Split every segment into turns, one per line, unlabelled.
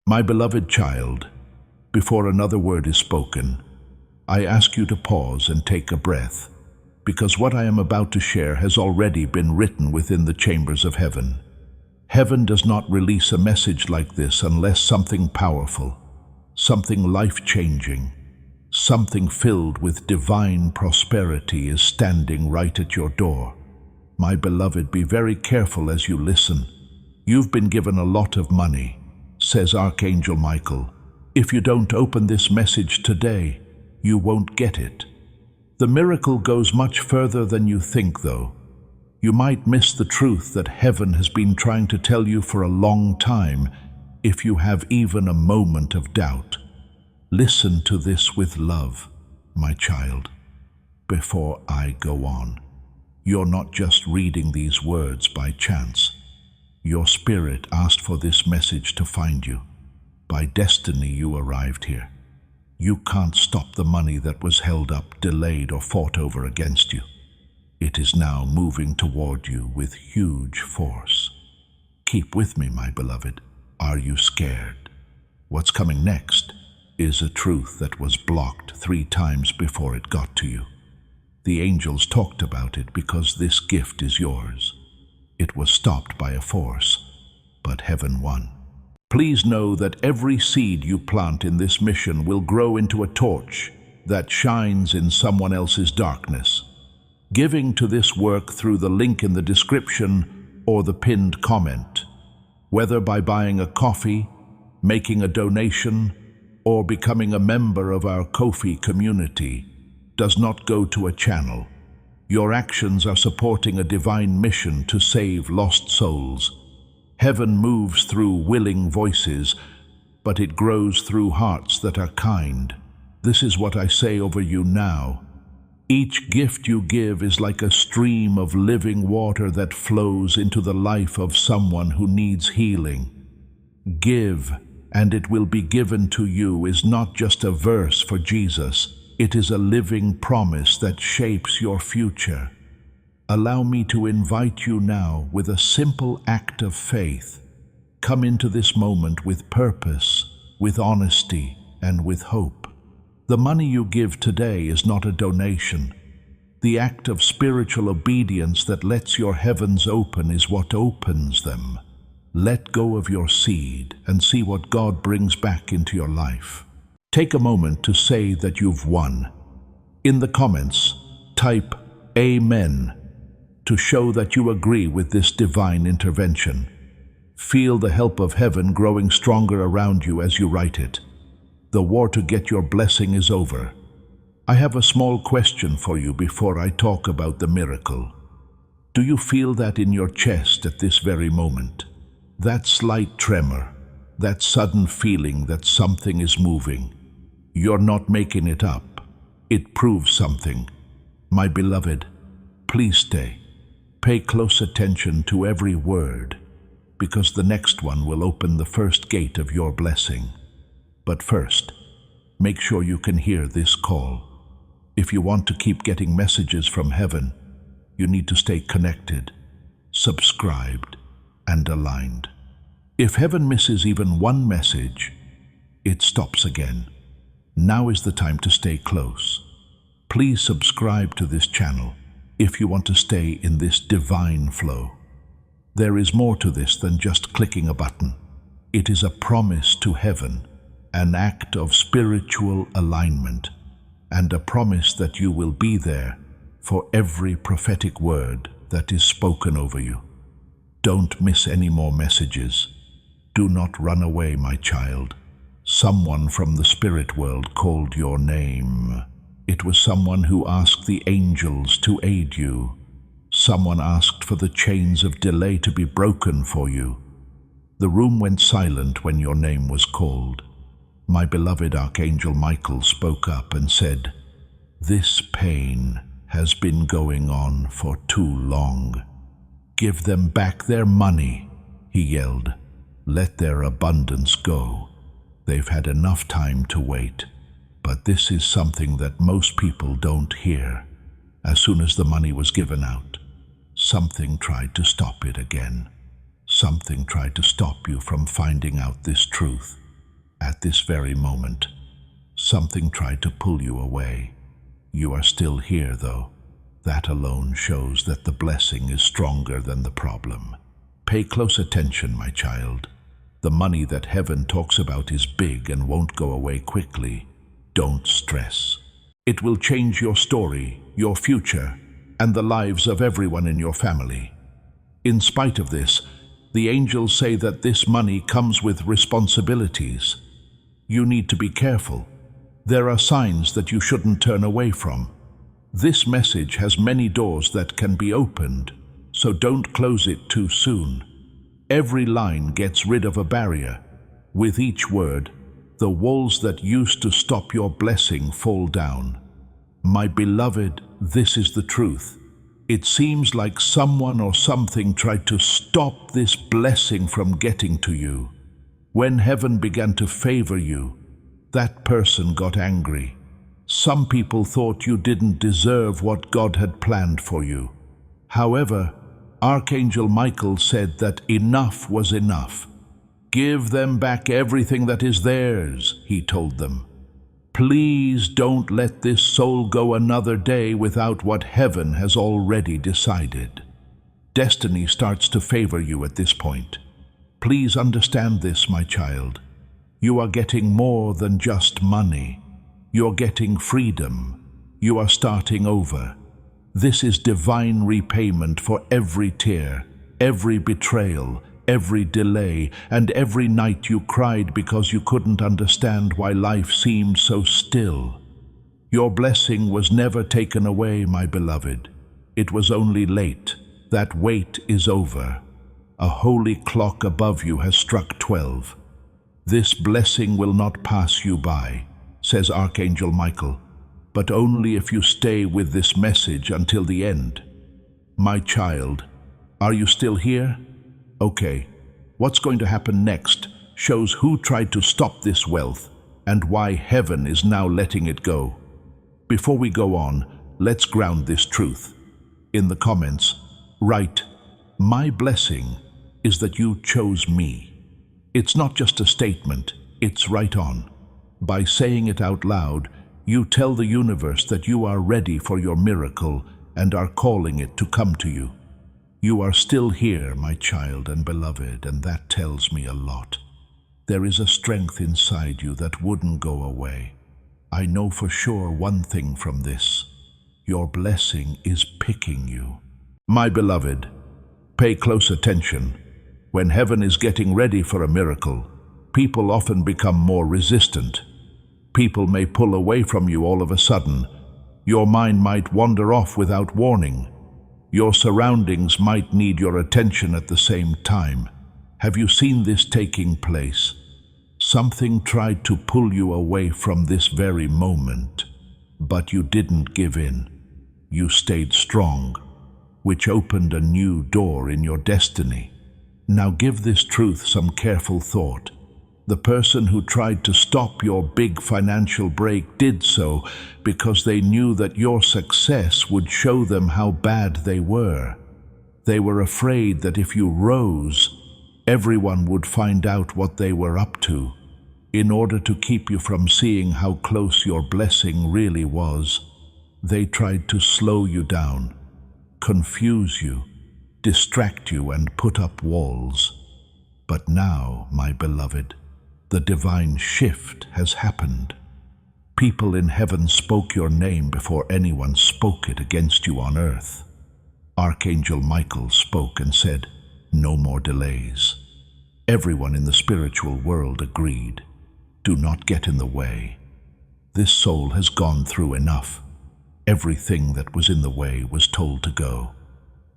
My beloved child, before another word is spoken, I ask you to pause and take a breath, because what I am about to share has already been written within the chambers of heaven. Heaven does not release a message like this unless something powerful, something life-changing, something filled with divine prosperity is standing right at your door. My beloved, be very careful as you listen. You've been given a lot of money, says Archangel Michael. If you don't open this message today, you won't get it. The miracle goes much further than you think, though. You might miss the truth that heaven has been trying to tell you for a long time if you have even a moment of doubt. Listen to this with love, my child. Before I go on, you're not just reading these words by chance. Your spirit asked for this message to find you. By destiny you arrived here. You can't stop the money that was held up, delayed, or fought over against you. It is now moving toward you with huge force. Keep with me, my beloved. Are you scared? What's coming next is a truth that was blocked 3 times before it got to you. The angels talked about it because this gift is yours. It was stopped by a force, but heaven won. Please know that every seed you plant in this mission will grow into a torch that shines in someone else's darkness. Giving to this work through the link in the description or the pinned comment, whether by buying a coffee, making a donation, or becoming a member of our Ko-fi community, does not go to a channel. Your actions are supporting a divine mission to save lost souls. Heaven moves through willing voices, but it grows through hearts that are kind. This is what I say over you now. Each gift you give is like a stream of living water that flows into the life of someone who needs healing. Give, and it will be given to you is not just a verse for Jesus. It is a living promise that shapes your future. Allow me to invite you now with a simple act of faith. Come into this moment with purpose, with honesty, and with hope. The money you give today is not a donation. The act of spiritual obedience that lets your heavens open is what opens them. Let go of your seed and see what God brings back into your life. Take a moment to say that you've won. In the comments, type Amen to show that you agree with this divine intervention. Feel the help of heaven growing stronger around you as you write it. The war to get your blessing is over. I have a small question for you before I talk about the miracle. Do you feel that in your chest at this very moment? That slight tremor, that sudden feeling that something is moving. You're not making it up. It proves something. My beloved, please stay. Pay close attention to every word, because the next one will open the first gate of your blessing. But first, make sure you can hear this call. If you want to keep getting messages from heaven, you need to stay connected, subscribed, and aligned. If heaven misses even one message, it stops again. Now is the time to stay close. Please subscribe to this channel if you want to stay in this divine flow. There is more to this than just clicking a button. It is a promise to heaven, an act of spiritual alignment, and a promise that you will be there for every prophetic word that is spoken over you. Don't miss any more messages. Do not run away, my child. Someone from the spirit world called your name. It was someone who asked the angels to aid you. Someone asked for the chains of delay to be broken for you. The room went silent when your name was called. My beloved Archangel Michael spoke up and said, "This pain has been going on for too long. Give them back their money," he yelled. "Let their abundance go. They've had enough time to wait." But this is something that most people don't hear. As soon as the money was given out, something tried to stop it again. Something tried to stop you from finding out this truth. At this very moment, something tried to pull you away. You are still here, though. That alone shows that the blessing is stronger than the problem. Pay close attention, my child. The money that heaven talks about is big and won't go away quickly. Don't stress. It will change your story, your future, and the lives of everyone in your family. In spite of this, the angels say that this money comes with responsibilities. You need to be careful. There are signs that you shouldn't turn away from. This message has many doors that can be opened, so don't close it too soon. Every line gets rid of a barrier. With each word, the walls that used to stop your blessing fall down. My beloved, this is the truth. It seems like someone or something tried to stop this blessing from getting to you. When heaven began to favor you, that person got angry. Some people thought you didn't deserve what God had planned for you. However, Archangel Michael said that enough was enough. Give them back everything that is theirs, he told them. Please don't let this soul go another day without what heaven has already decided. Destiny starts to favor you at this point. Please understand this, my child. You are getting more than just money. You're getting freedom. You are starting over. This is divine repayment for every tear, every betrayal, every delay, and every night you cried because you couldn't understand why life seemed so still. Your blessing was never taken away, my beloved. It was only late. That wait is over. A holy clock above you has struck 12. This blessing will not pass you by, says Archangel Michael, but only if you stay with this message until the end. My child, are you still here? Okay, what's going to happen next shows who tried to stop this wealth and why heaven is now letting it go. Before we go on, let's ground this truth. In the comments, write, "My blessing is that you chose me." It's not just a statement, it's right on. By saying it out loud, you tell the universe that you are ready for your miracle and are calling it to come to you. You are still here, my child and beloved, and that tells me a lot. There is a strength inside you that wouldn't go away. I know for sure one thing from this. Your blessing is picking you. My beloved, pay close attention. When heaven is getting ready for a miracle, people often become more resistant. People may pull away from you all of a sudden. Your mind might wander off without warning. Your surroundings might need your attention at the same time. Have you seen this taking place? Something tried to pull you away from this very moment, but you didn't give in. You stayed strong, which opened a new door in your destiny. Now give this truth some careful thought. The person who tried to stop your big financial break did so because they knew that your success would show them how bad they were. They were afraid that if you rose, everyone would find out what they were up to. In order to keep you from seeing how close your blessing really was, they tried to slow you down, confuse you, distract you, and put up walls. But now, my beloved, the divine shift has happened. People in heaven spoke your name before anyone spoke it against you on earth. Archangel Michael spoke and said, "No more delays." Everyone in the spiritual world agreed. Do not get in the way. This soul has gone through enough. Everything that was in the way was told to go.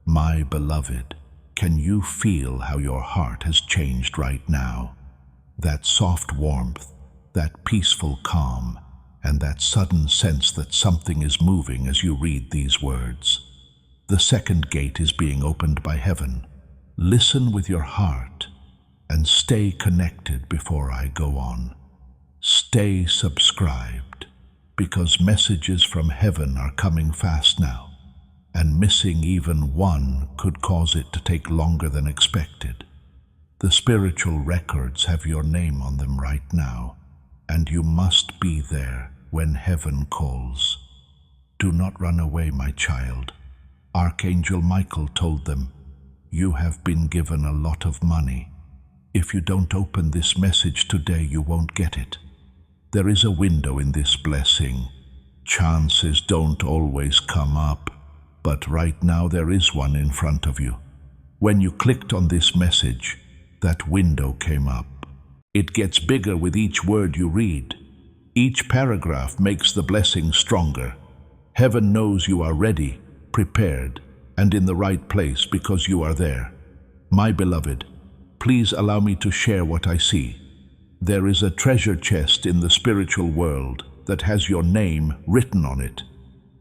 My beloved, can you feel how your heart has changed right now? That soft warmth, that peaceful calm, and that sudden sense that something is moving as you read these words. The second gate is being opened by heaven. Listen with your heart and stay connected before I go on. Stay subscribed, because messages from heaven are coming fast now, and missing even one could cause it to take longer than expected. The spiritual records have your name on them right now, and you must be there when heaven calls. Do not run away, my child. Archangel Michael told them, "You have been given a lot of money. If you don't open this message today, you won't get it. There is a window in this blessing. Chances don't always come up, but right now there is one in front of you. When you clicked on this message, that window came up. It gets bigger with each word you read. Each paragraph makes the blessing stronger. Heaven knows you are ready, prepared, and in the right place because you are there. My beloved, please allow me to share what I see. There is a treasure chest in the spiritual world that has your name written on it.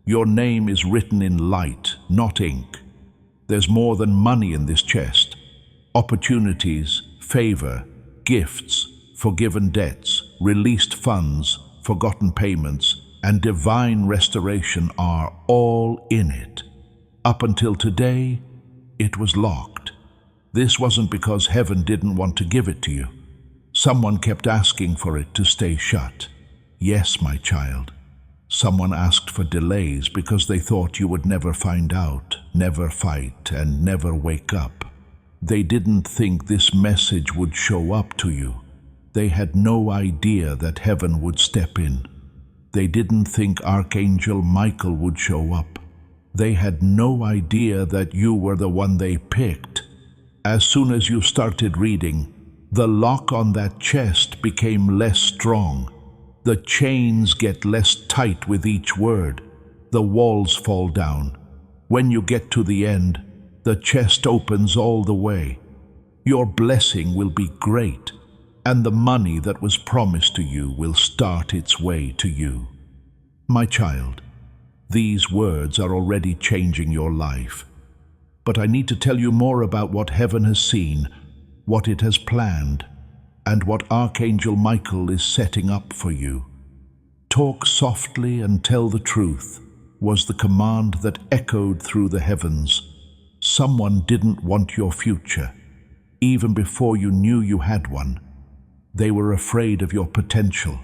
Your name is written in light, not ink. There's more than money in this chest. Opportunities, favor, gifts, forgiven debts, released funds, forgotten payments, and divine restoration are all in it. Up until today, it was locked. This wasn't because heaven didn't want to give it to you. Someone kept asking for it to stay shut. Yes, my child. Someone asked for delays because they thought you would never find out, never fight, and never wake up. They didn't think this message would show up to you. They had no idea that heaven would step in. They didn't think Archangel Michael would show up. They had no idea that you were the one they picked. As soon as you started reading, the lock on that chest became less strong. The chains get less tight with each word. The walls fall down. When you get to the end, the chest opens all the way. Your blessing will be great, and the money that was promised to you will start its way to you. My child, these words are already changing your life. But I need to tell you more about what heaven has seen, what it has planned, and what Archangel Michael is setting up for you. Talk softly and tell the truth was the command that echoed through the heavens. Someone didn't want your future, even before you knew you had one. They were afraid of your potential.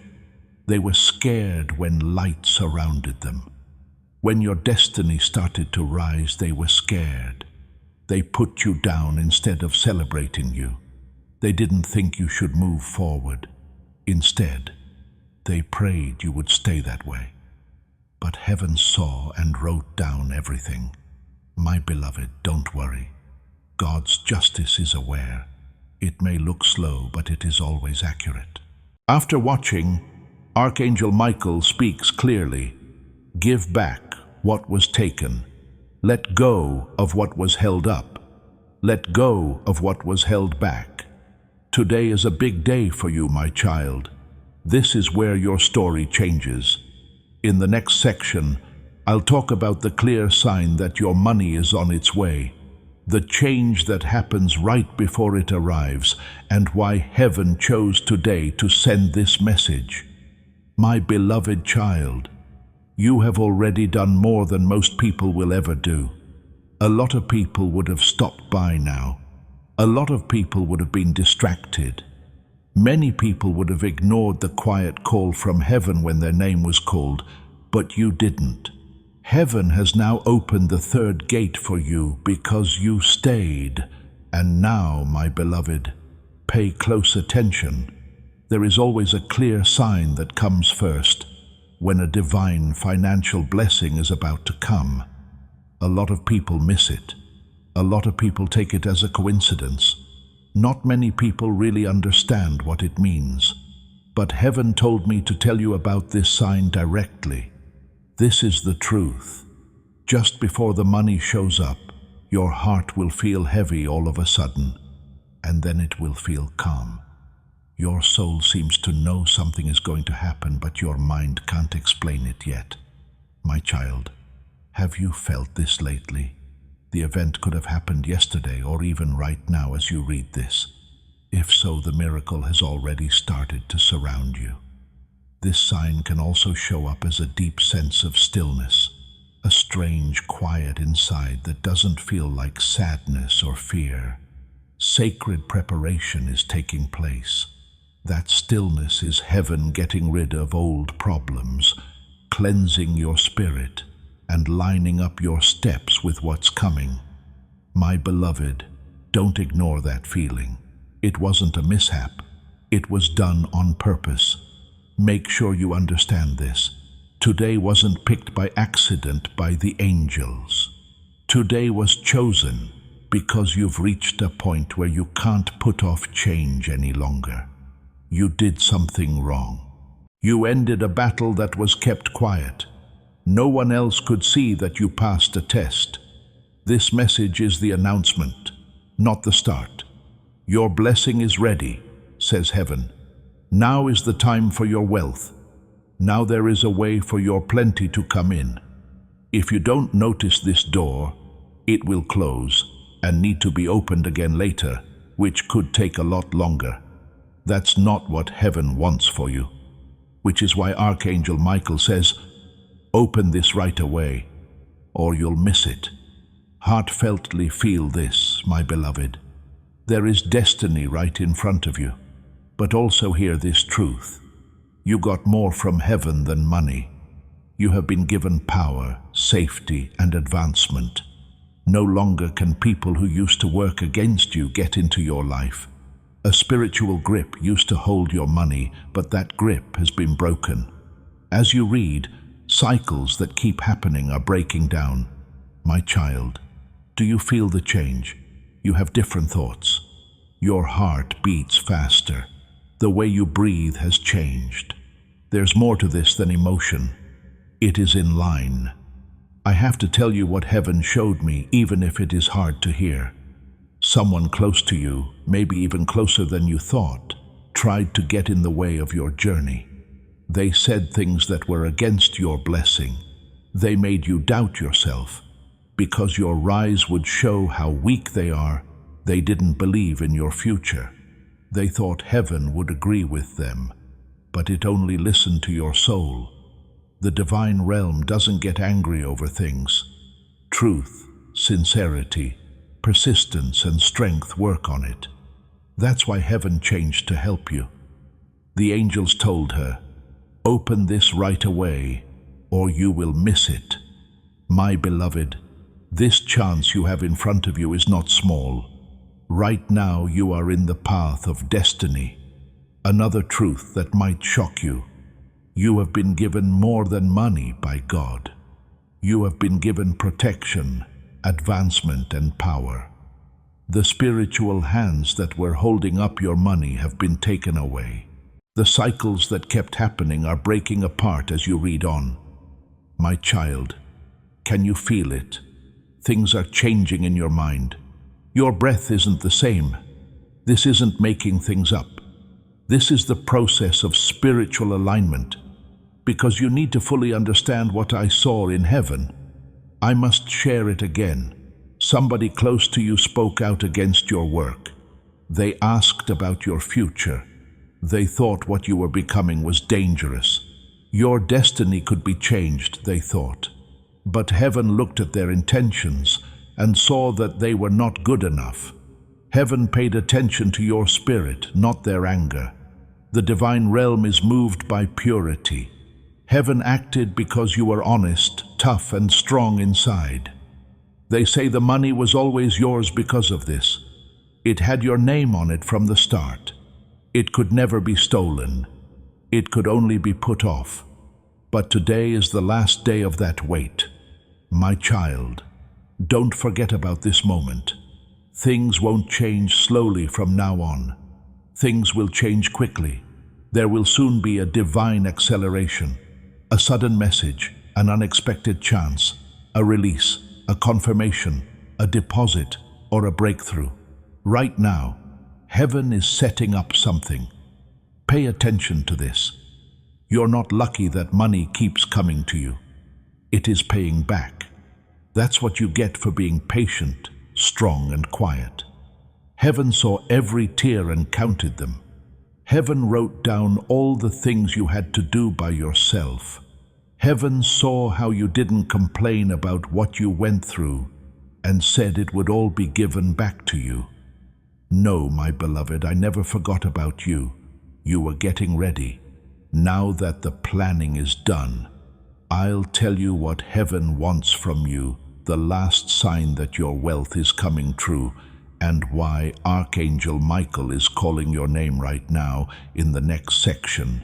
They were scared when light surrounded them. When your destiny started to rise, they were scared. They put you down instead of celebrating you. They didn't think you should move forward. Instead, they prayed you would stay that way. But heaven saw and wrote down everything. My beloved, don't worry. God's justice is aware. It may look slow, but it is always accurate. After watching, Archangel Michael speaks clearly. Give back what was taken. Let go of what was held up. Let go of what was held back. Today is a big day for you, my child. This is where your story changes. In the next section, I'll talk about the clear sign that your money is on its way, the change that happens right before it arrives, and why heaven chose today to send this message. My beloved child, you have already done more than most people will ever do. A lot of people would have stopped by now. A lot of people would have been distracted. Many people would have ignored the quiet call from heaven when their name was called, but you didn't. Heaven has now opened the third gate for you because you stayed. And now, my beloved, pay close attention. There is always a clear sign that comes first when a divine financial blessing is about to come. A lot of people miss it. A lot of people take it as a coincidence. Not many people really understand what it means. But heaven told me to tell you about this sign directly. This is the truth. Just before the money shows up, your heart will feel heavy all of a sudden, and then it will feel calm. Your soul seems to know something is going to happen, but your mind can't explain it yet. My child, have you felt this lately? The event could have happened yesterday or even right now as you read this. If so, the miracle has already started to surround you. This sign can also show up as a deep sense of stillness, a strange quiet inside that doesn't feel like sadness or fear. Sacred preparation is taking place. That stillness is heaven getting rid of old problems, cleansing your spirit, and lining up your steps with what's coming. My beloved, don't ignore that feeling. It wasn't a mishap. It was done on purpose. Make sure you understand this. Today wasn't picked by accident by the angels. Today was chosen because you've reached a point where you can't put off change any longer. You did something wrong. You ended a battle that was kept quiet. No one else could see that you passed a test. This message is the announcement, not the start. Your blessing is ready, says heaven. Now is the time for your wealth. Now there is a way for your plenty to come in. If you don't notice this door, it will close and need to be opened again later, which could take a lot longer. That's not what heaven wants for you, which is why Archangel Michael says, open this right away, or you'll miss it. Heartfeltly feel this, my beloved. There is destiny right in front of you, but also hear this truth. You got more from heaven than money. You have been given power, safety, and advancement. No longer can people who used to work against you get into your life. A spiritual grip used to hold your money, but that grip has been broken. As you read, cycles that keep happening are breaking down. My child, do you feel the change? You have different thoughts. Your heart beats faster. The way you breathe has changed. There's more to this than emotion. It is in line. I have to tell you what heaven showed me, even if it is hard to hear. Someone close to you, maybe even closer than you thought, tried to get in the way of your journey. They said things that were against your blessing. They made you doubt yourself. Because your rise would show how weak they are, they didn't believe in your future. They thought heaven would agree with them, but it only listened to your soul. The divine realm doesn't get angry over things. Truth, sincerity, persistence, and strength work on it. That's why heaven changed to help you. The angels told her, open this right away, or you will miss it. My beloved, this chance you have in front of you is not small. Right now you are in the path of destiny. Another truth that might shock you. You have been given more than money by God. You have been given protection, advancement, and power. The spiritual hands that were holding up your money have been taken away. The cycles that kept happening are breaking apart as you read on. My child, can you feel it? Things are changing in your mind. Your breath isn't the same. This isn't making things up. This is the process of spiritual alignment. Because you need to fully understand what I saw in heaven, I must share it again. Somebody close to you spoke out against your work. They asked about your future. They thought what you were becoming was dangerous. Your destiny could be changed, they thought. But heaven looked at their intentions and saw that they were not good enough. Heaven paid attention to your spirit, not their anger. The divine realm is moved by purity. Heaven acted because you were honest, tough, and strong inside. They say the money was always yours because of this. It had your name on it from the start. It could never be stolen. It could only be put off. But today is the last day of that wait. My child, don't forget about this moment. Things won't change slowly from now on. Things will change quickly. There will soon be a divine acceleration. A sudden message, an unexpected chance, a release, a confirmation, a deposit, or a breakthrough. Right now, heaven is setting up something. Pay attention to this. You're not lucky that money keeps coming to you. It is paying back. That's what you get for being patient, strong, and quiet. Heaven saw every tear and counted them. Heaven wrote down all the things you had to do by yourself. Heaven saw how you didn't complain about what you went through and said it would all be given back to you. No, my beloved, I never forgot about you. You were getting ready. Now that the planning is done, I'll tell you what heaven wants from you, the last sign that your wealth is coming true, and why Archangel Michael is calling your name right now in the next section.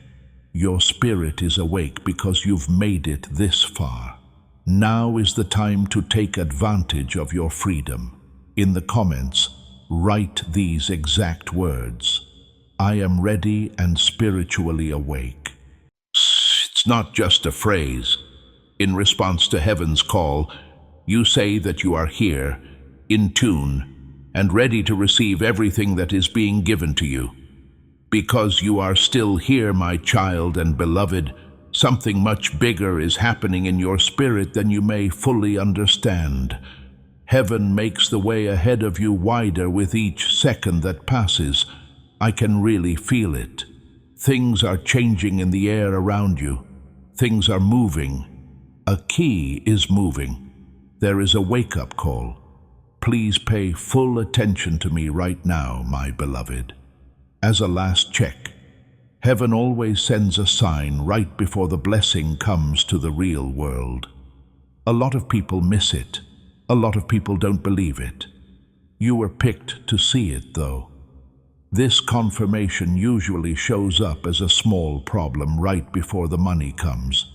Your spirit is awake because you've made it this far. Now is the time to take advantage of your freedom. In the comments, write these exact words: I am ready and spiritually awake. It's not just a phrase. In response to heaven's call, you say that you are here, in tune, and ready to receive everything that is being given to you. Because you are still here, my child and beloved, something much bigger is happening in your spirit than you may fully understand. Heaven makes the way ahead of you wider with each second that passes. I can really feel it. Things are changing in the air around you. Things are moving. A key is moving. There is a wake-up call. Please pay full attention to me right now, my beloved. As a last check, heaven always sends a sign right before the blessing comes to the real world. A lot of people miss it. A lot of people don't believe it. You were picked to see it, though. This confirmation usually shows up as a small problem right before the money comes.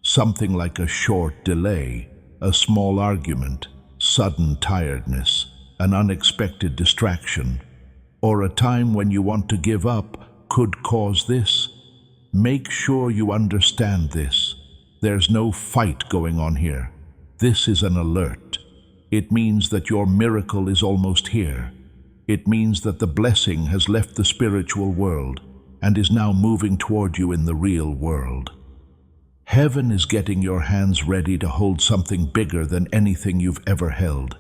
Something like a short delay, a small argument, sudden tiredness, an unexpected distraction, or a time when you want to give up could cause this. Make sure you understand this. There's no fight going on here. This is an alert. It means that your miracle is almost here. It means that the blessing has left the spiritual world and is now moving toward you in the real world. Heaven is getting your hands ready to hold something bigger than anything you've ever held.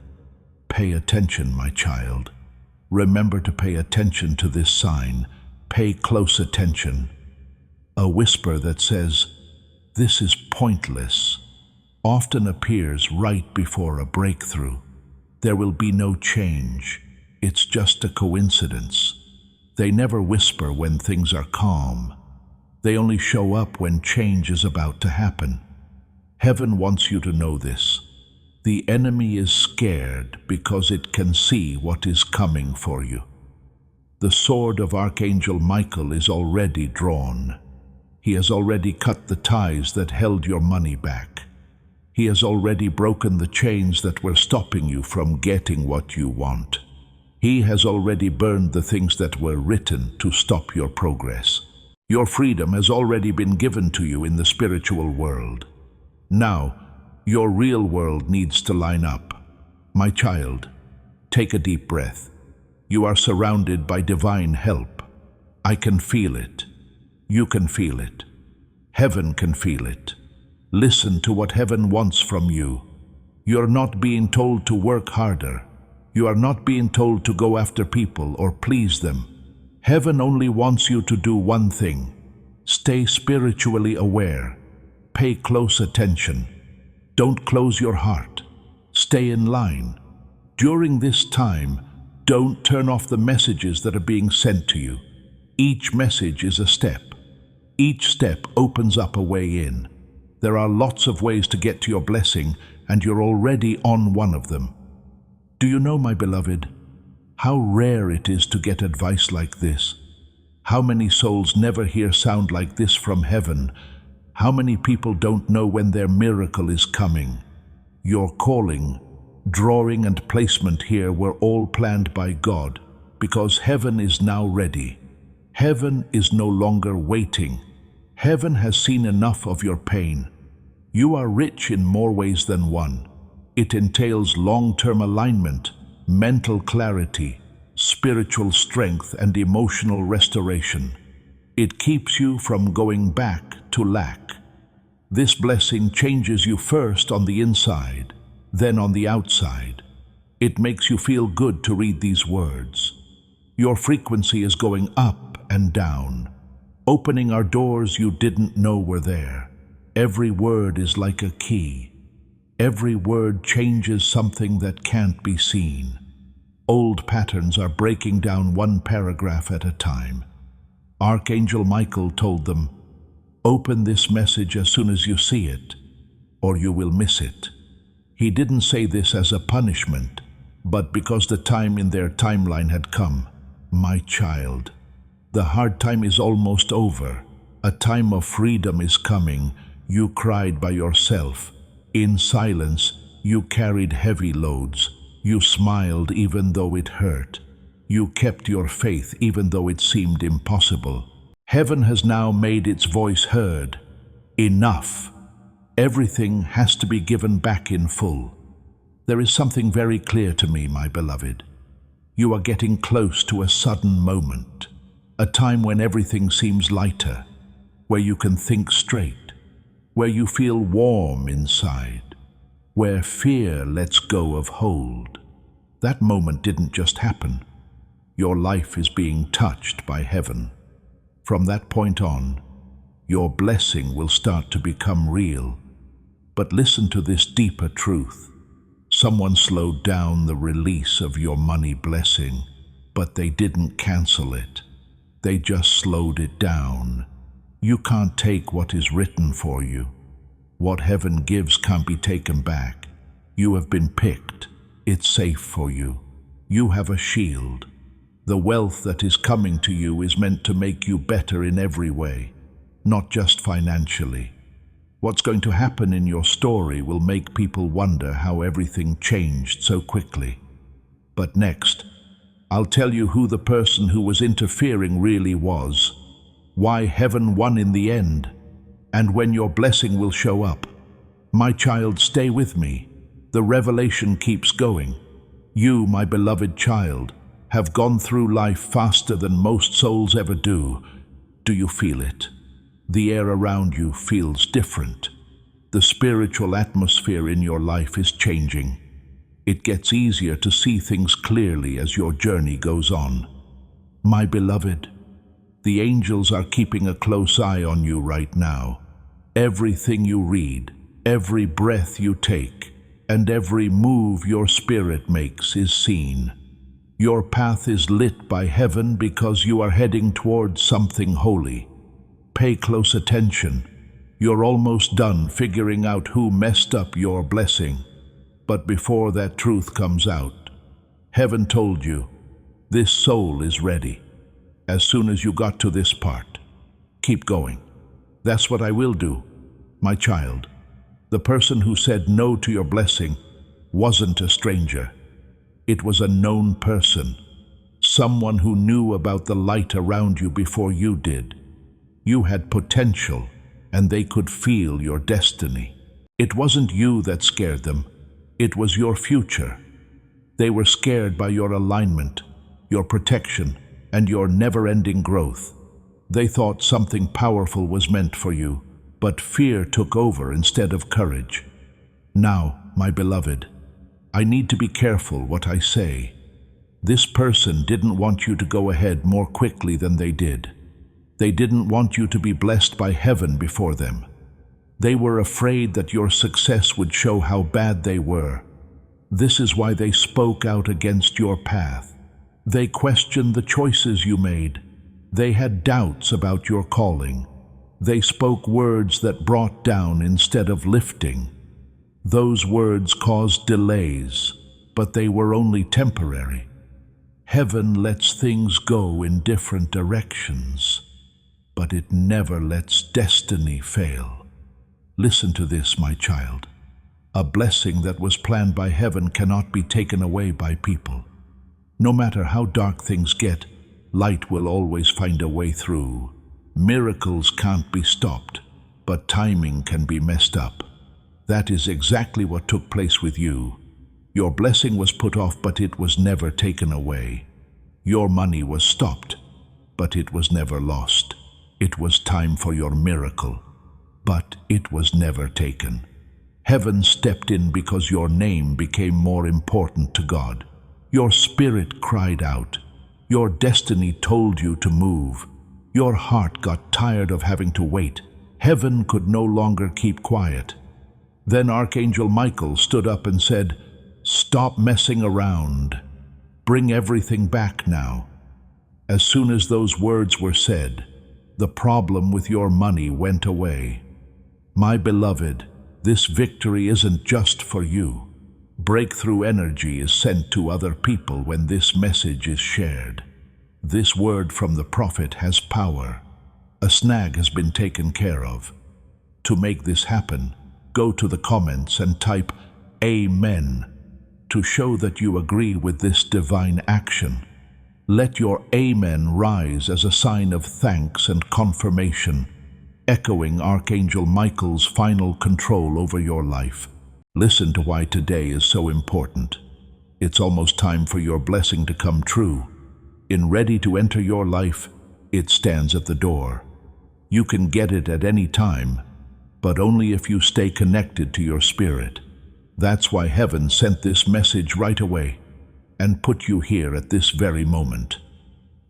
Pay attention, my child. Remember to pay attention to this sign. Pay close attention. A whisper that says, "This is pointless," often appears right before a breakthrough. There will be no change. It's just a coincidence. They never whisper when things are calm. They only show up when change is about to happen. Heaven wants you to know this. The enemy is scared because it can see what is coming for you. The sword of Archangel Michael is already drawn. He has already cut the ties that held your money back. He has already broken the chains that were stopping you from getting what you want. He has already burned the things that were written to stop your progress. Your freedom has already been given to you in the spiritual world. Now, your real world needs to line up. My child, take a deep breath. You are surrounded by divine help. I can feel it. You can feel it. Heaven can feel it. Listen to what heaven wants from you. You're not being told to work harder. You are not being told to go after people or please them. Heaven only wants you to do one thing. Stay spiritually aware. Pay close attention. Don't close your heart. Stay in line. During this time, don't turn off the messages that are being sent to you. Each message is a step. Each step opens up a way in. There are lots of ways to get to your blessing, and you're already on one of them. Do you know, my beloved, how rare it is to get advice like this? How many souls never hear sound like this from heaven? How many people don't know when their miracle is coming? Your calling, drawing, and placement here were all planned by God, because heaven is now ready. Heaven is no longer waiting. Heaven has seen enough of your pain. You are rich in more ways than one. It entails long-term alignment, mental clarity, spiritual strength, and emotional restoration. It keeps you from going back to lack. This blessing changes you first on the inside, then on the outside. It makes you feel good to read these words. Your frequency is going up and down, opening our doors you didn't know were there. Every word is like a key. Every word changes something that can't be seen. Old patterns are breaking down one paragraph at a time. Archangel Michael told them, "Open this message as soon as you see it, or you will miss it." He didn't say this as a punishment, but because the time in their timeline had come. My child, the hard time is almost over. A time of freedom is coming. You cried by yourself. In silence, you carried heavy loads. You smiled even though it hurt. You kept your faith even though it seemed impossible. Heaven has now made its voice heard. Enough. Everything has to be given back in full. There is something very clear to me, my beloved. You are getting close to a sudden moment, a time when everything seems lighter, where you can think straight, where you feel warm inside, where fear lets go of hold. That moment didn't just happen. Your life is being touched by heaven. From that point on, your blessing will start to become real. But listen to this deeper truth. Someone slowed down the release of your money blessing, but they didn't cancel it. They just slowed it down. You can't take what is written for you. What heaven gives can't be taken back. You have been picked. It's safe for you. You have a shield. The wealth that is coming to you is meant to make you better in every way, not just financially. What's going to happen in your story will make people wonder how everything changed so quickly. But next, I'll tell you who the person who was interfering really was, why heaven won in the end, and when your blessing will show up. My child, stay with me. The revelation keeps going. You, my beloved child, have gone through life faster than most souls ever do. Do you feel it? The air around you feels different. The spiritual atmosphere in your life is changing. It gets easier to see things clearly as your journey goes on. My beloved, the angels are keeping a close eye on you right now. Everything you read, every breath you take, and every move your spirit makes is seen. Your path is lit by heaven because you are heading towards something holy. Pay close attention. You're almost done figuring out who messed up your blessing. But before that truth comes out, heaven told you, this soul is ready. As soon as you got to this part, keep going. That's what I will do, my child. The person who said no to your blessing wasn't a stranger. It was a known person, someone who knew about the light around you before you did. You had potential, and they could feel your destiny. It wasn't you that scared them. It was your future. They were scared by your alignment, your protection, and your never-ending growth. They thought something powerful was meant for you, but fear took over instead of courage. Now, my beloved, I need to be careful what I say. This person didn't want you to go ahead more quickly than they did. They didn't want you to be blessed by heaven before them. They were afraid that your success would show how bad they were. This is why they spoke out against your path. They questioned the choices you made. They had doubts about your calling. They spoke words that brought down instead of lifting. Those words caused delays, but they were only temporary. Heaven lets things go in different directions, but it never lets destiny fail. Listen to this, my child. A blessing that was planned by heaven cannot be taken away by people. No matter how dark things get, light will always find a way through. Miracles can't be stopped, but timing can be messed up. That is exactly what took place with you. Your blessing was put off, but it was never taken away. Your money was stopped, but it was never lost. It was time for your miracle, but it was never taken. Heaven stepped in because your name became more important to God. Your spirit cried out. Your destiny told you to move. Your heart got tired of having to wait. Heaven could no longer keep quiet. Then Archangel Michael stood up and said, "Stop messing around. Bring everything back now." As soon as those words were said, the problem with your money went away. My beloved, this victory isn't just for you. Breakthrough energy is sent to other people when this message is shared. This word from the prophet has power. A snag has been taken care of. To make this happen, go to the comments and type "Amen" to show that you agree with this divine action. Let your Amen rise as a sign of thanks and confirmation, echoing Archangel Michael's final control over your life. Listen to why today is so important. It's almost time for your blessing to come true. Ready to enter your life, it stands at the door. You can get it at any time, but only if you stay connected to your spirit. That's why heaven sent this message right away and put you here at this very moment.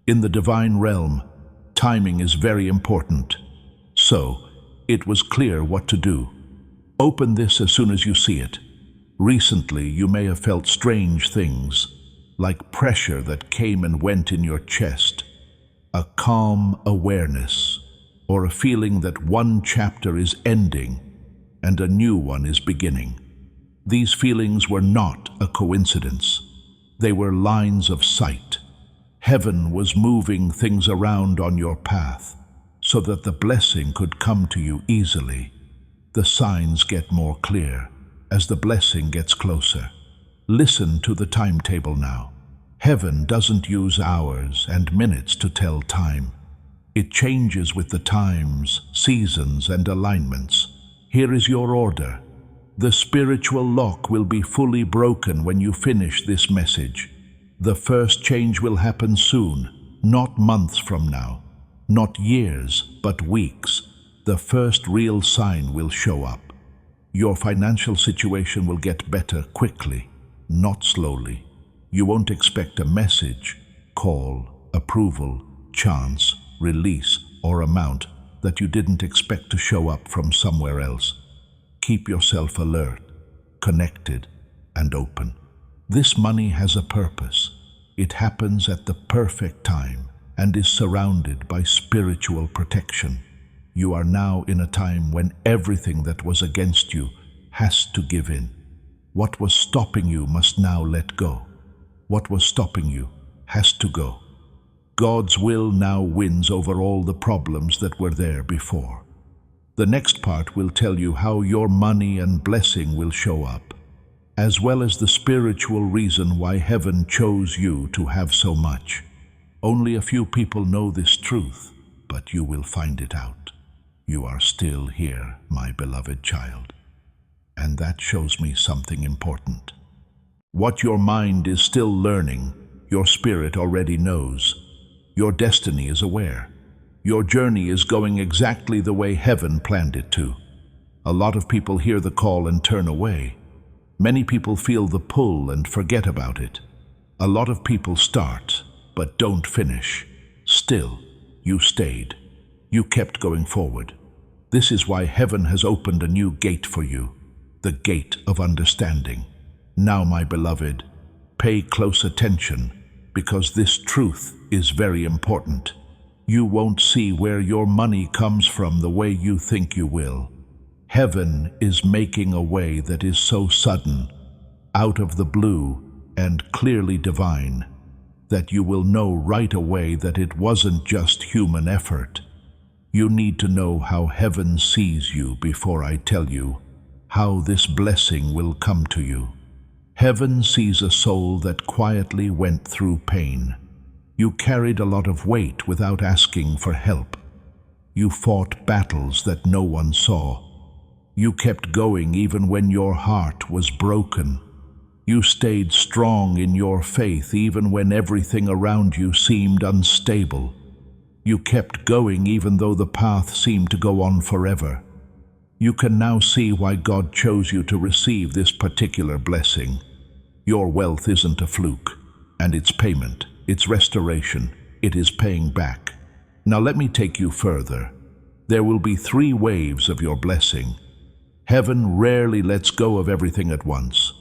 In the divine realm, timing is very important. So, it was clear what to do. Open this as soon as you see it. Recently, you may have felt strange things, like pressure that came and went in your chest, a calm awareness, or a feeling that one chapter is ending and a new one is beginning. These feelings were not a coincidence. They were lines of sight. Heaven was moving things around on your path so that the blessing could come to you easily. The signs get more clear as the blessing gets closer. Listen to the timetable now. Heaven doesn't use hours and minutes to tell time. It changes with the times, seasons, and alignments. Here is your order. The spiritual lock will be fully broken when you finish this message. The first change will happen soon, not months from now, not years, but weeks. The first real sign will show up. Your financial situation will get better quickly, not slowly. You won't expect a message, call, approval, chance, release, or amount that you didn't expect to show up from somewhere else. Keep yourself alert, connected, and open. This money has a purpose. It happens at the perfect time and is surrounded by spiritual protection. You are now in a time when everything that was against you has to give in. What was stopping you must now let go. What was stopping you has to go. God's will now wins over all the problems that were there before. The next part will tell you how your money and blessing will show up, as well as the spiritual reason why heaven chose you to have so much. Only a few people know this truth, but you will find it out. You are still here, my beloved child. And that shows me something important. What your mind is still learning, your spirit already knows. Your destiny is aware. Your journey is going exactly the way heaven planned it to. A lot of people hear the call and turn away. Many people feel the pull and forget about it. A lot of people start, but don't finish. Still, you stayed. You kept going forward. This is why heaven has opened a new gate for you, the gate of understanding. Now, my beloved, pay close attention, because this truth is very important. You won't see where your money comes from the way you think you will. Heaven is making a way that is so sudden, out of the blue, and clearly divine, that you will know right away that it wasn't just human effort. You need to know how heaven sees you before I tell you how this blessing will come to you. Heaven sees a soul that quietly went through pain. You carried a lot of weight without asking for help. You fought battles that no one saw. You kept going even when your heart was broken. You stayed strong in your faith even when everything around you seemed unstable. You kept going even though the path seemed to go on forever. You can now see why God chose you to receive this particular blessing. Your wealth isn't a fluke, and it's payment. It's restoration. It is paying back. Now let me take you further. There will be 3 waves of your blessing. Heaven rarely lets go of everything at once.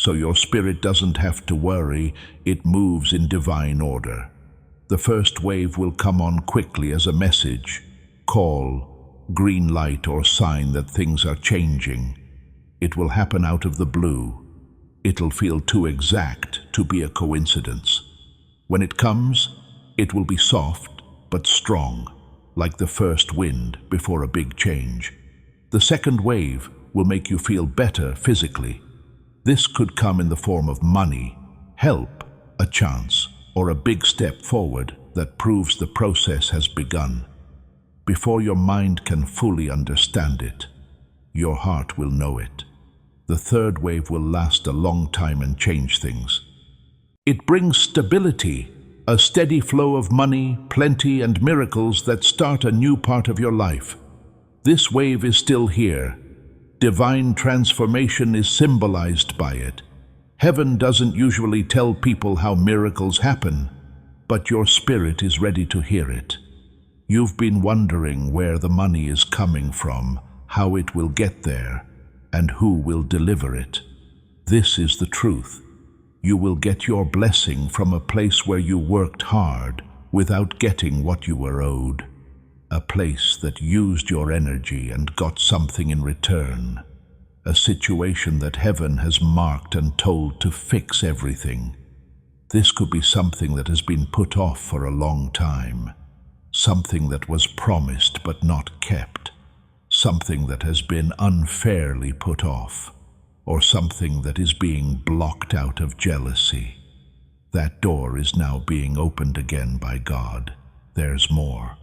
so your spirit doesn't have to worry, it moves in divine order. The first wave will come on quickly as a message, call, green light, or sign that things are changing. It will happen out of the blue. It'll feel too exact to be a coincidence. When it comes, it will be soft but strong, like the first wind before a big change. The second wave will make you feel better physically. This could come in the form of money, help, a chance, or a big step forward that proves the process has begun. Before your mind can fully understand it, your heart will know it. The third wave will last a long time and change things. It brings stability, a steady flow of money, plenty, and miracles that start a new part of your life. This wave is still here. Divine transformation is symbolized by it. Heaven doesn't usually tell people how miracles happen, but your spirit is ready to hear it. You've been wondering where the money is coming from, how it will get there, and who will deliver it. This is the truth. You will get your blessing from a place where you worked hard without getting what you were owed. A place that used your energy and got something in return. A situation that heaven has marked and told to fix everything. This could be something that has been put off for a long time. Something that was promised but not kept. Something that has been unfairly put off. Or something that is being blocked out of jealousy. That door is now being opened again by God. There's more.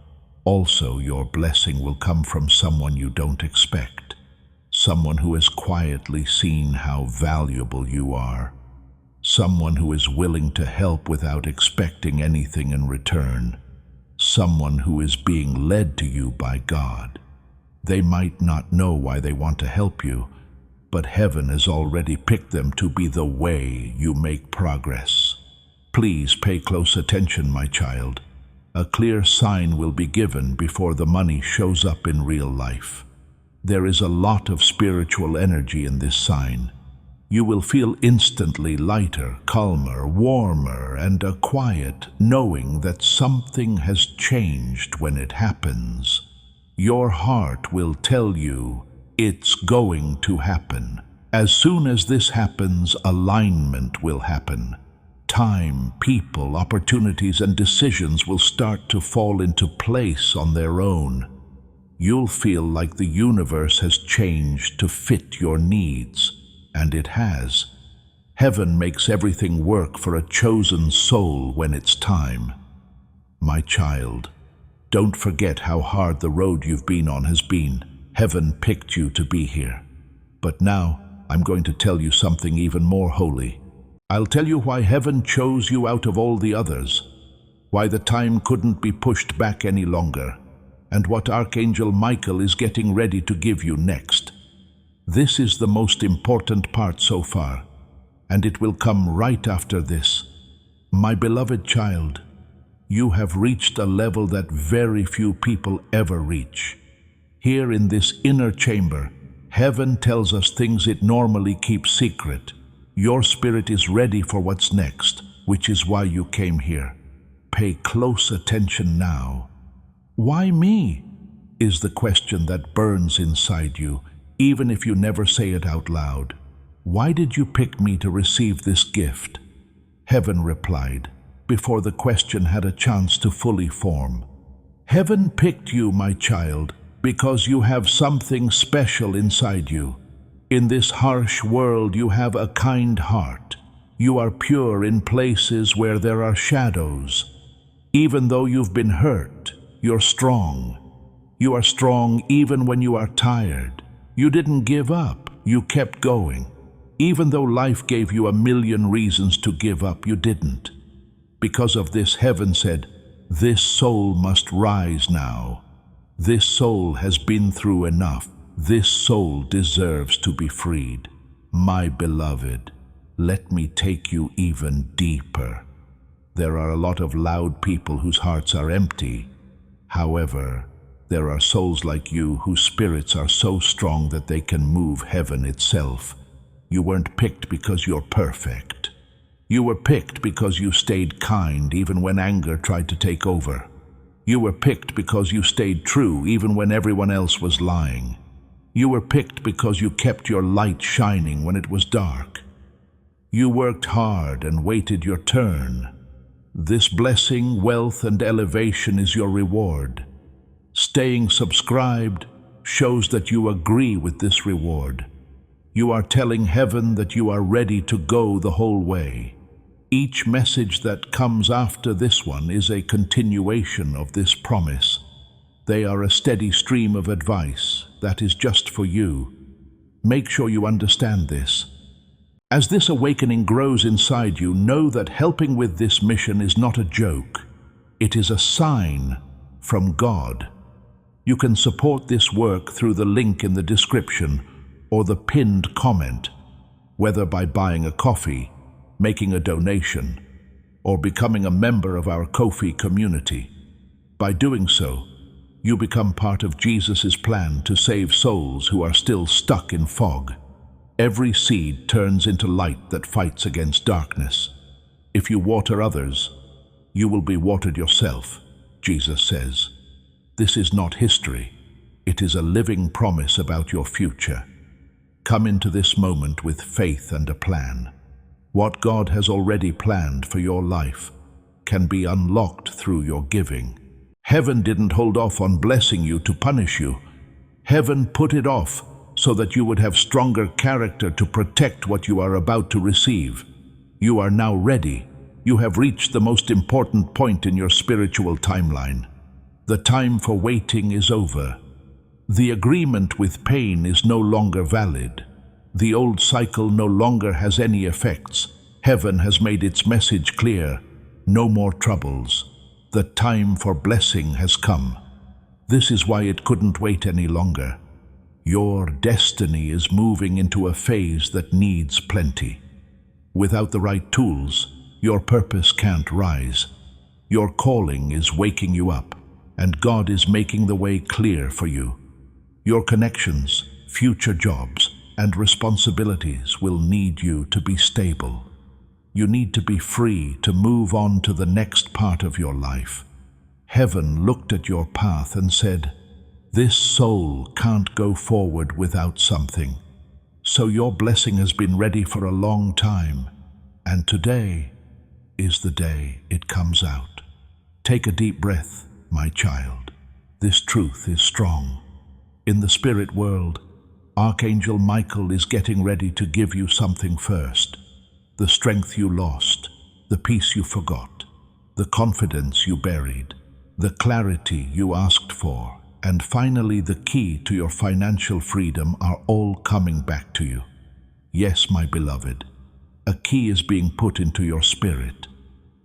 Also, your blessing will come from someone you don't expect. Someone who has quietly seen how valuable you are. Someone who is willing to help without expecting anything in return. Someone who is being led to you by God. They might not know why they want to help you, but heaven has already picked them to be the way you make progress. Please pay close attention, my child. A clear sign will be given before the money shows up in real life. There is a lot of spiritual energy in this sign. You will feel instantly lighter, calmer, warmer, and a quiet knowing that something has changed when it happens. Your heart will tell you it's going to happen. As soon as this happens, alignment will happen. Time, people, opportunities, and decisions will start to fall into place on their own. You'll feel like the universe has changed to fit your needs, and it has. Heaven makes everything work for a chosen soul when it's time. My child, don't forget how hard the road you've been on has been. Heaven picked you to be here. But now, I'm going to tell you something even more holy. I'll tell you why heaven chose you out of all the others, why the time couldn't be pushed back any longer, and what Archangel Michael is getting ready to give you next. This is the most important part so far, and it will come right after this. My beloved child, you have reached a level that very few people ever reach. Here in this inner chamber, heaven tells us things it normally keeps secret. Your spirit is ready for what's next, which is why you came here. Pay close attention now. Why me? Is the question that burns inside you, even if you never say it out loud. Why did you pick me to receive this gift? Heaven replied, before the question had a chance to fully form. Heaven picked you, my child, because you have something special inside you. In this harsh world, you have a kind heart. You are pure in places where there are shadows. Even though you've been hurt, you're strong. You are strong even when you are tired. You didn't give up. You kept going. Even though life gave you a million reasons to give up, you didn't. Because of this, heaven said, this soul must rise now. This soul has been through enough. This soul deserves to be freed. My beloved, let me take you even deeper. There are a lot of loud people whose hearts are empty. However, there are souls like you whose spirits are so strong that they can move heaven itself. You weren't picked because you're perfect. You were picked because you stayed kind even when anger tried to take over. You were picked because you stayed true even when everyone else was lying. You were picked because you kept your light shining when it was dark. You worked hard and waited your turn. This blessing, wealth, and elevation is your reward. Staying subscribed shows that you agree with this reward. You are telling heaven that you are ready to go the whole way. Each message that comes after this one is a continuation of this promise. They are a steady stream of advice that is just for you. Make sure you understand this. As this awakening grows inside you, know that helping with this mission is not a joke. It is a sign from God. You can support this work through the link in the description or the pinned comment, whether by buying a coffee, making a donation, or becoming a member of our Ko-fi community. By doing so, you become part of Jesus' plan to save souls who are still stuck in fog. Every seed turns into light that fights against darkness. If you water others, you will be watered yourself, Jesus says. This is not history. It is a living promise about your future. Come into this moment with faith and a plan. What God has already planned for your life can be unlocked through your giving. Heaven didn't hold off on blessing you to punish you. Heaven put it off so that you would have stronger character to protect what you are about to receive. You are now ready. You have reached the most important point in your spiritual timeline. The time for waiting is over. The agreement with pain is no longer valid. The old cycle no longer has any effects. Heaven has made its message clear. No more troubles. The time for blessing has come. This is why it couldn't wait any longer. Your destiny is moving into a phase that needs plenty. Without the right tools, your purpose can't rise. Your calling is waking you up, and God is making the way clear for you. Your connections, future jobs, and responsibilities will need you to be stable. You need to be free to move on to the next part of your life. Heaven looked at your path and said, "This soul can't go forward without something." So your blessing has been ready for a long time, and today is the day it comes out. Take a deep breath, my child. This truth is strong. In the spirit world, Archangel Michael is getting ready to give you something first. The strength you lost, the peace you forgot, the confidence you buried, the clarity you asked for, and finally the key to your financial freedom are all coming back to you. Yes, my beloved, a key is being put into your spirit,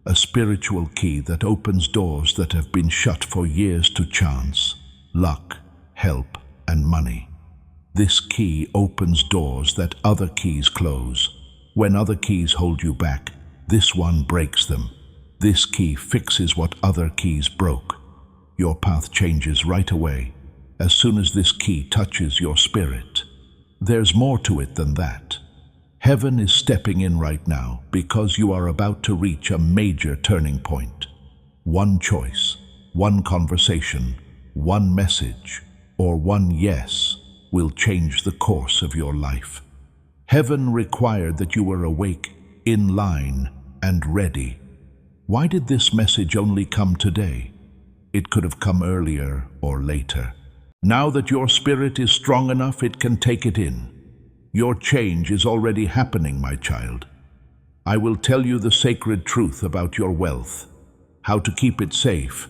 a spiritual key that opens doors that have been shut for years to chance, luck, help, and money. This key opens doors that other keys close. When other keys hold you back, this one breaks them. This key fixes what other keys broke. Your path changes right away, as soon as this key touches your spirit. There's more to it than that. Heaven is stepping in right now because you are about to reach a major turning point. One choice, one conversation, one message, or one yes will change the course of your life. Heaven required that you were awake, in line, and ready. Why did this message only come today? It could have come earlier or later. Now that your spirit is strong enough, it can take it in. Your change is already happening, my child. I will tell you the sacred truth about your wealth, how to keep it safe,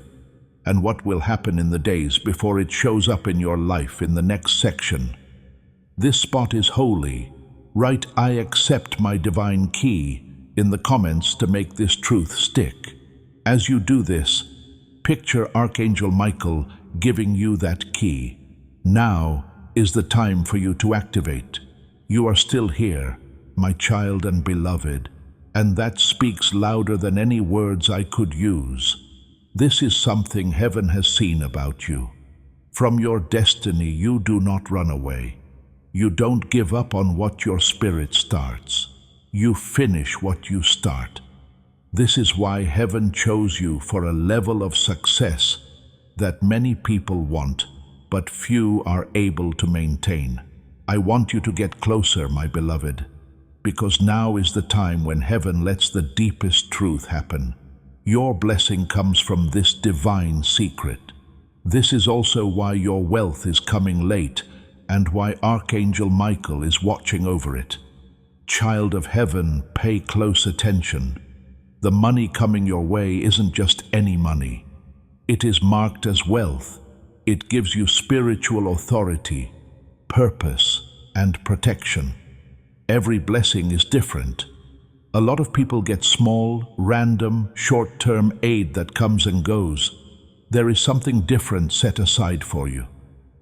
and what will happen in the days before it shows up in your life in the next section. This spot is holy. Write "I accept my divine key" in the comments to make this truth stick. As you do this, picture Archangel Michael giving you that key. Now is the time for you to activate. You are still here, my child and beloved, and that speaks louder than any words I could use. This is something heaven has seen about you. From your destiny, you do not run away. You don't give up on what your spirit starts. You finish what you start. This is why heaven chose you for a level of success that many people want, but few are able to maintain. I want you to get closer, my beloved, because now is the time when heaven lets the deepest truth happen. Your blessing comes from this divine secret. This is also why your wealth is coming late and why Archangel Michael is watching over it. Child of heaven, pay close attention. The money coming your way isn't just any money. It is marked as wealth. It gives you spiritual authority, purpose, and protection. Every blessing is different. A lot of people get small, random, short-term aid that comes and goes. There is something different set aside for you.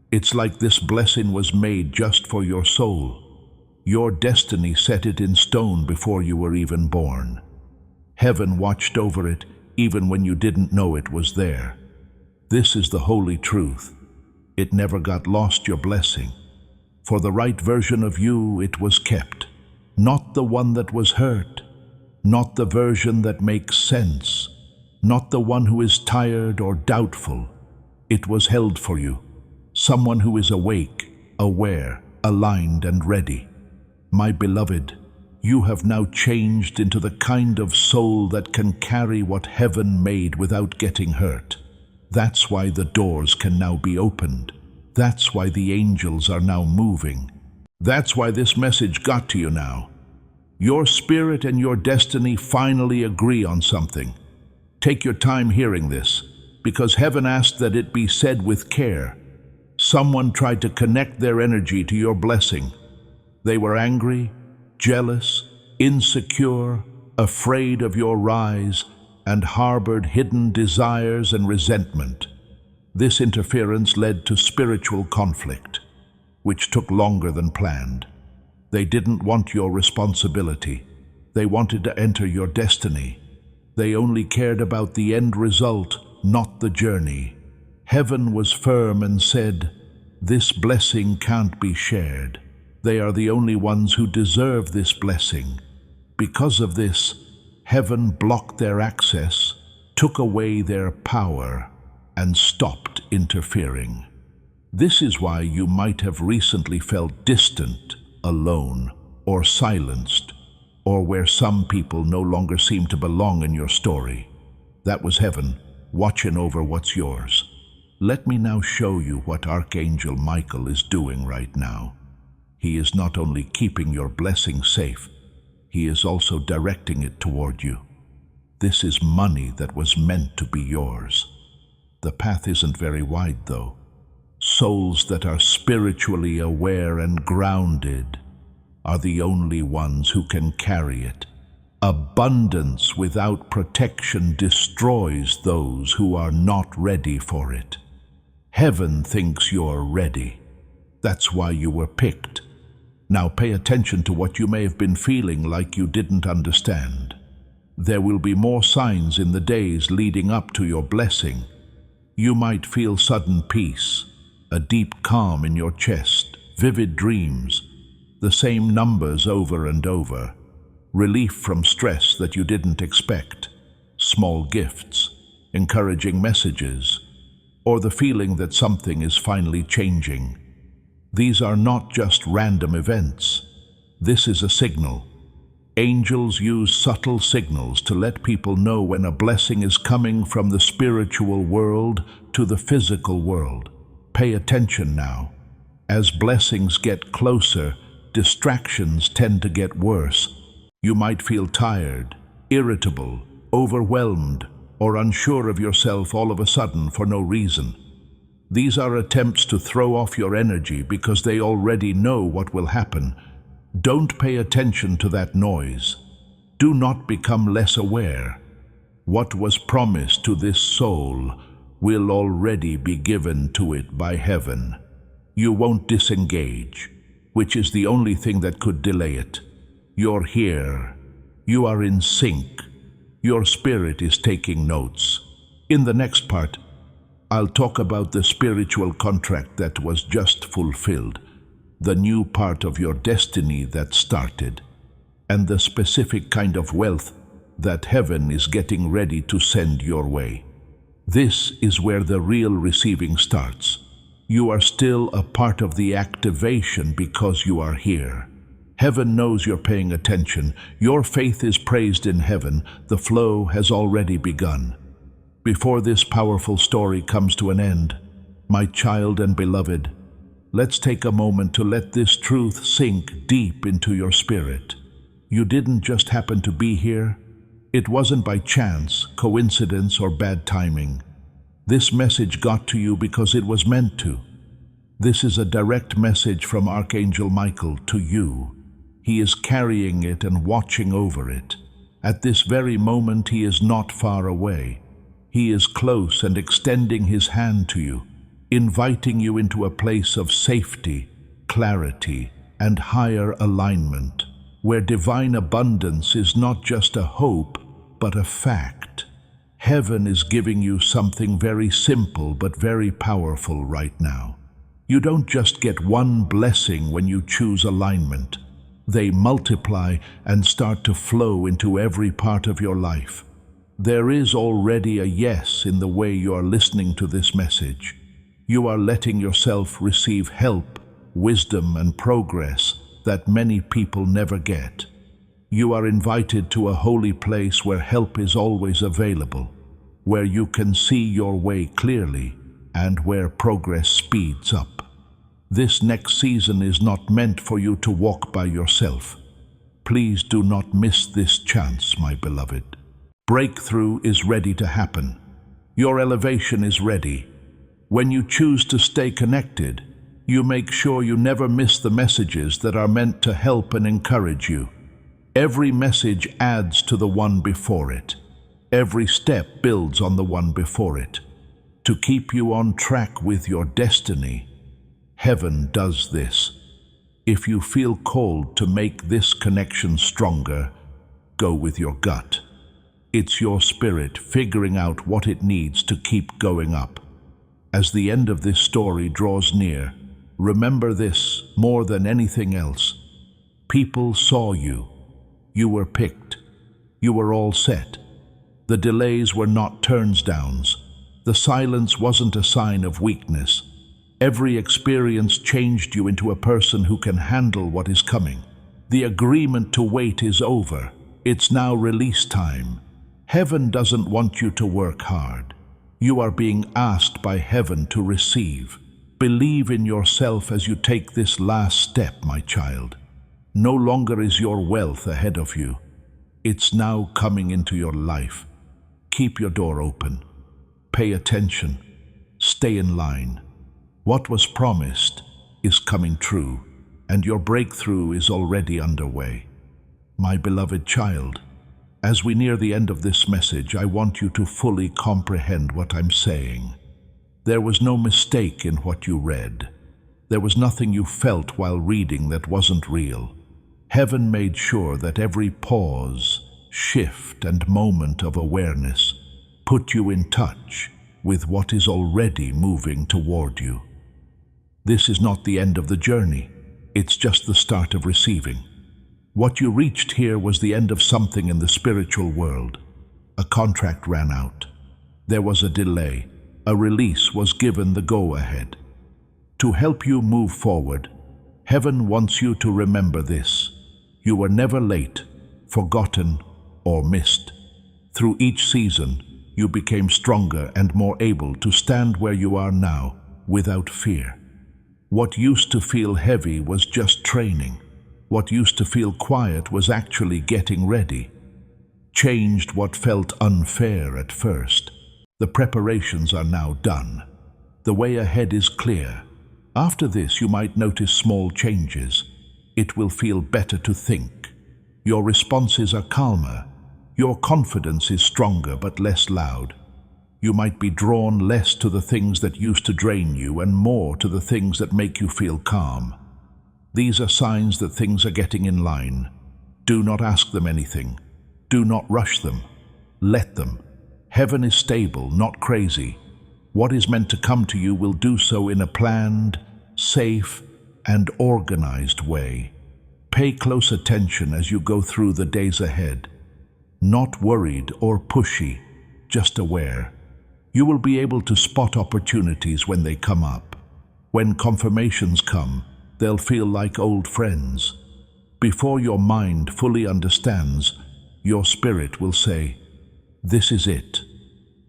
It's like this blessing was made just for your soul. Your destiny set it in stone before you were even born. Heaven watched over it even when you didn't know it was there. This is the holy truth. It never got lost, your blessing. For the right version of you, it was kept. Not the one that was hurt. Not the version that makes sense. Not the one who is tired or doubtful. It was held for you. Someone who is awake, aware, aligned, and ready. My beloved, you have now changed into the kind of soul that can carry what heaven made without getting hurt. That's why the doors can now be opened. That's why the angels are now moving. That's why this message got to you now. Your spirit and your destiny finally agree on something. Take your time hearing this, because heaven asked that it be said with care. Someone tried to connect their energy to your blessing. They were angry, jealous, insecure, afraid of your rise, and harbored hidden desires and resentment. This interference led to spiritual conflict, which took longer than planned. They didn't want your responsibility. They wanted to enter your destiny. They only cared about the end result, not the journey. Heaven was firm and said, "This blessing can't be shared. They are the only ones who deserve this blessing." Because of this, heaven blocked their access, took away their power, and stopped interfering. This is why you might have recently felt distant, alone, or silenced, or where some people no longer seem to belong in your story. That was heaven, watching over what's yours. Let me now show you what Archangel Michael is doing right now. He is not only keeping your blessing safe, he is also directing it toward you. This is money that was meant to be yours. The path isn't very wide, though. Souls that are spiritually aware and grounded are the only ones who can carry it. Abundance without protection destroys those who are not ready for it. Heaven thinks you're ready. That's why you were picked. Now pay attention to what you may have been feeling like you didn't understand. There will be more signs in the days leading up to your blessing. You might feel sudden peace, a deep calm in your chest, vivid dreams, the same numbers over and over, relief from stress that you didn't expect, small gifts, encouraging messages, or the feeling that something is finally changing. These are not just random events. This is a signal. Angels use subtle signals to let people know when a blessing is coming from the spiritual world to the physical world. Pay attention now. As blessings get closer, distractions tend to get worse. You might feel tired, irritable, overwhelmed, or unsure of yourself all of a sudden for no reason. These are attempts to throw off your energy because they already know what will happen. Don't pay attention to that noise. Do not become less aware. What was promised to this soul will already be given to it by heaven. You won't disengage, which is the only thing that could delay it. You're here. You are in sync. Your spirit is taking notes. In the next part, I'll talk about the spiritual contract that was just fulfilled. the new part of your destiny that started, and the specific kind of wealth that heaven is getting ready to send your way. This is where the real receiving starts. You are still a part of the activation because you are here. Heaven knows you're paying attention. Your faith is praised in heaven. The flow has already begun. Before this powerful story comes to an end, my child and beloved, let's take a moment to let this truth sink deep into your spirit. You didn't just happen to be here. It wasn't by chance, coincidence, or bad timing. This message got to you because it was meant to. This is a direct message from Archangel Michael to you. He is carrying it and watching over it. At this very moment, he is not far away. He is close and extending his hand to you, inviting you into a place of safety, clarity, and higher alignment, where divine abundance is not just a hope, but a fact. Heaven is giving you something very simple but very powerful right now. You don't just get one blessing when you choose alignment. They multiply and start to flow into every part of your life. There is already a yes in the way you are listening to this message. You are letting yourself receive help, wisdom, and progress that many people never get. You are invited to a holy place where help is always available, where you can see your way clearly, and where progress speeds up. This next season is not meant for you to walk by yourself. Please do not miss this chance, my beloved. Breakthrough is ready to happen. Your elevation is ready. When you choose to stay connected, you make sure you never miss the messages that are meant to help and encourage you. Every message adds to the one before it. Every step builds on the one before it. To keep you on track with your destiny, heaven does this. If you feel called to make this connection stronger, go with your gut. It's your spirit figuring out what it needs to keep going up. As the end of this story draws near, remember this more than anything else. People saw you. You were picked. You were all set. The delays were not turnsdowns. The silence wasn't a sign of weakness. Every experience changed you into a person who can handle what is coming. The agreement to wait is over. It's now release time. Heaven doesn't want you to work hard. You are being asked by heaven to receive. Believe in yourself as you take this last step, my child. No longer is your wealth ahead of you. It's now coming into your life. Keep your door open. Pay attention. Stay in line. What was promised is coming true, and your breakthrough is already underway. My beloved child, as we near the end of this message, I want you to fully comprehend what I'm saying. There was no mistake in what you read. There was nothing you felt while reading that wasn't real. Heaven made sure that every pause, shift, and moment of awareness put you in touch with what is already moving toward you. This is not the end of the journey. It's just the start of receiving. What you reached here was the end of something in the spiritual world. A contract ran out. There was a delay. A release was given the go-ahead. To help you move forward, heaven wants you to remember this. You were never late, forgotten, or missed. Through each season, you became stronger and more able to stand where you are now without fear. What used to feel heavy was just training. What used to feel quiet was actually getting ready. Changed what felt unfair at first. The preparations are now done. The way ahead is clear. After this, you might notice small changes. It will feel better to think. Your responses are calmer. Your confidence is stronger but less loud. You might be drawn less to the things that used to drain you and more to the things that make you feel calm. These are signs that things are getting in line. Do not ask them anything. Do not rush them. Let them. Heaven is stable, not crazy. What is meant to come to you will do so in a planned, safe, and organized way. Pay close attention as you go through the days ahead. Not worried or pushy, just aware. You will be able to spot opportunities when they come up. When confirmations come, they'll feel like old friends. Before your mind fully understands, your spirit will say, "This is it."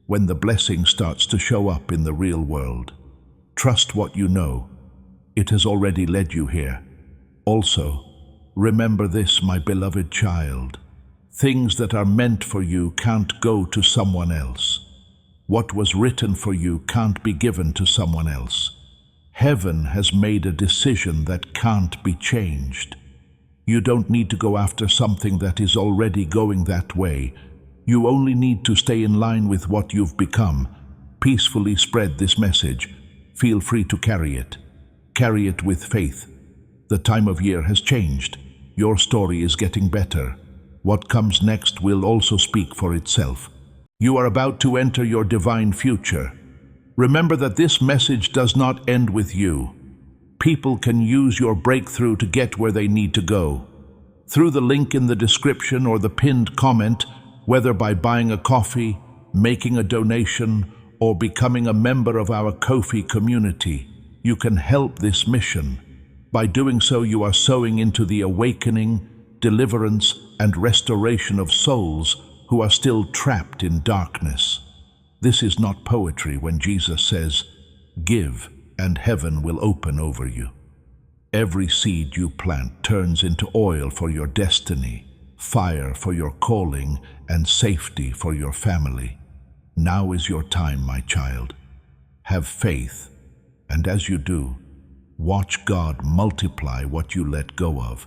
When the blessing starts to show up in the real world, trust what you know. It has already led you here. Also, remember this, my beloved child. Things that are meant for you can't go to someone else. What was written for you can't be given to someone else. Heaven has made a decision that can't be changed. You don't need to go after something that is already going that way. You only need to stay in line with what you've become. Peacefully spread this message. Feel free to carry it. Carry it with faith. The time of year has changed. Your story is getting better. What comes next will also speak for itself. You are about to enter your divine future. Remember that this message does not end with you. People can use your breakthrough to get where they need to go. Through the link in the description or the pinned comment, whether by buying a coffee, making a donation, or becoming a member of our Ko-fi community, you can help this mission. By doing so, you are sowing into the awakening, deliverance, and restoration of souls who are still trapped in darkness. This is not poetry when Jesus says, "Give, and heaven will open over you." Every seed you plant turns into oil for your destiny, fire for your calling, and safety for your family. Now is your time, my child. Have faith, and as you do, watch God multiply what you let go of.